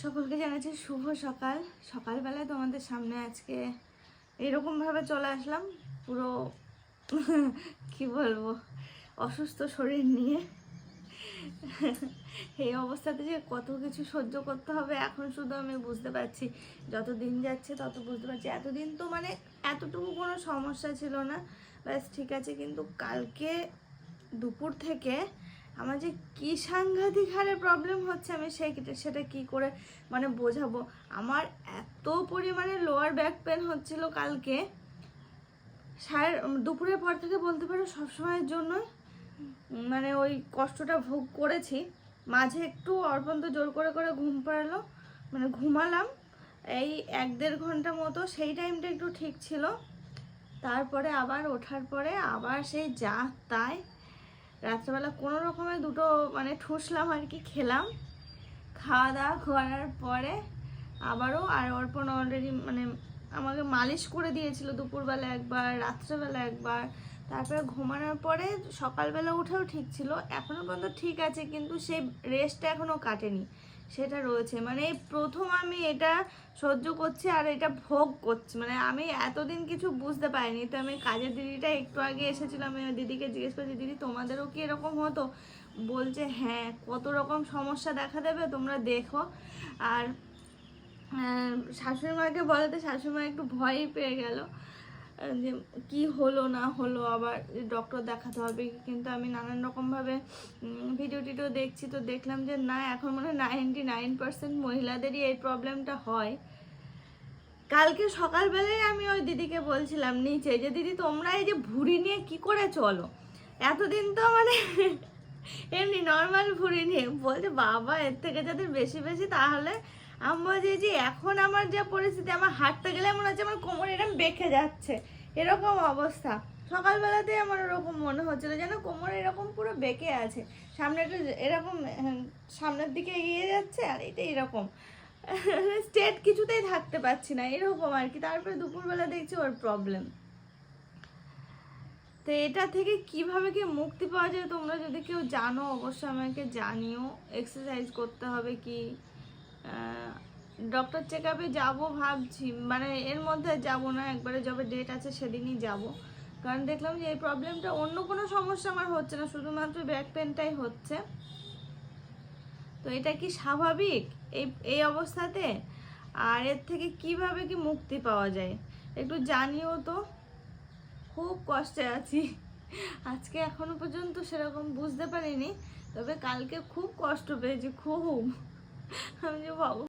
সকলকে জানাচ্ছি শুভ সকাল। সকালবেলায় তোমাদের সামনে আজকে এরকমভাবে চলে আসলাম, পুরো কি বলবো, অসুস্থ শরীর নিয়ে। এই অবস্থাতে যে কত কিছু সহ্য করতে হবে এখন শুধু আমি বুঝতে পারছি। যত দিন যাচ্ছে তত বুঝতে পারছি। এতদিন তো মানে এতটুকু কোনো সমস্যা ছিল না, ব্যাস ঠিক আছে। কিন্তু কালকে দুপুর থেকে আমার যে কী সাংঘাতিক হারে প্রবলেম হচ্ছে, আমি সেটা কি করে মানে বোঝাবো। আমার এত পরিমাণে লোয়ার ব্যাক পেন হচ্ছিল কালকে, দুপুরের পর থেকে বলতে পারো সবসময়ের জন্য মানে ওই কষ্টটা ভোগ করেছি। মাঝে একটু অল্পন্ত জোর করে করে ঘুম পাড়ালো, মানে ঘুমালাম এই 1-1.5 ঘন্টা মতো, সেই টাইমটা একটু ঠিক ছিল। তারপরে আবার ওঠার পরে আবার সেই যা তাই, রাত্রেবেলা কোনো রকমে দুটো মানে ঠুসলাম আর কি, খেলাম। খাওয়া দাওয়া করার পরে আবারও আর অর্পণ অলরেডি মানে আমাকে মালিশ করে দিয়েছিল দুপুরবেলা একবার, রাত্রেবেলা একবার। তারপরে ঘুমানোর পরে সকালবেলা উঠেও ঠিক ছিল, এখনও পর্যন্ত ঠিক আছে, কিন্তু সেই রেস্টটা এখনও কাটেনি, সেটা রয়েছে। মানে এই প্রথম আমি এটা সহ্য করছি আর এটা ভোগ করছি। মানে আমি এতদিন কিছু বুঝতে পারিনি। তো আমি কাজের দিদিটা একটু আগে এসেছিলাম, আমি দিদিকে জিজ্ঞেস করছি, দিদি তোমাদেরও কি এরকম হতো? বলছে হ্যাঁ, কত রকম সমস্যা দেখা দেবে তোমরা দেখো। আর শাশুড়ি মাকে বলাতে শাশুড়ি মা একটু ভয়ই পেয়ে গেল যে কি হলো না হলো, আবার ডক্টর দেখাতে হবে। কিন্তু আমি নানান রকমভাবে ভিডিও টিডিও দেখছি, তো দেখলাম যে না, এখন মনে হয় 99% মহিলাদেরই এই প্রবলেমটা হয়। কালকে সকালবেলায় আমি ওই দিদিকে বলছিলাম নিচে যে দিদি তোমরা এই যে ভুঁড়ি নিয়ে কি করে চলো? এতদিন তো মানে এমনি নর্মাল ভুঁড়ি নিয়ে। বলছে বাবা, এর থেকে যাদের বেশি বেশি তাহলে। আমি বলছি যে এখন আমার যা পরিস্থিতি, আমার হাঁটতে গেলে মনে হচ্ছে আমার কোমর এরকম বেঁকে যাচ্ছে, এরকম অবস্থা। সকালবেলাতে আমার ওরকম মনে হচ্ছিল যেন কোমর এরকম পুরো বেঁকে আছে, সামনে একটা এরকম সামনের দিকে এগিয়ে যাচ্ছে আর এটা এরকম স্টেট কিছুতেই থাকতে পারছি না, এরকম আর কি। তারপরে দুপুরবেলা দেখছি ওর প্রবলেম। তো এটা থেকে কিভাবে কি মুক্তি পাওয়া যায়, তোমরা যদি কেউ জানো অবশ্যই আমাকে জানিও। এক্সারসাইজ করতে হবে কি, ডক্টর চেক আপে যাবো ভাবছি, মানে এর মধ্যে যাব না, একবারে যবে ডেট আছে সেদিনই যাব। কারণ দেখলাম যে এই প্রবলেমটা, অন্য কোনো সমস্যা আমার হচ্ছে না, শুধুমাত্র ব্যাক পেনটাই হচ্ছে। তো এটা কি স্বাভাবিক এই অবস্থাতে? আর এর থেকে কিভাবে কি মুক্তি পাওয়া যায় একটু জানিও তো। খুব কষ্টে আছি আজকে, এখনো পর্যন্ত সেরকম বুঝতে পারিনি, তবে কালকে খুব কষ্ট পেয়েছি, খুব। আমি যে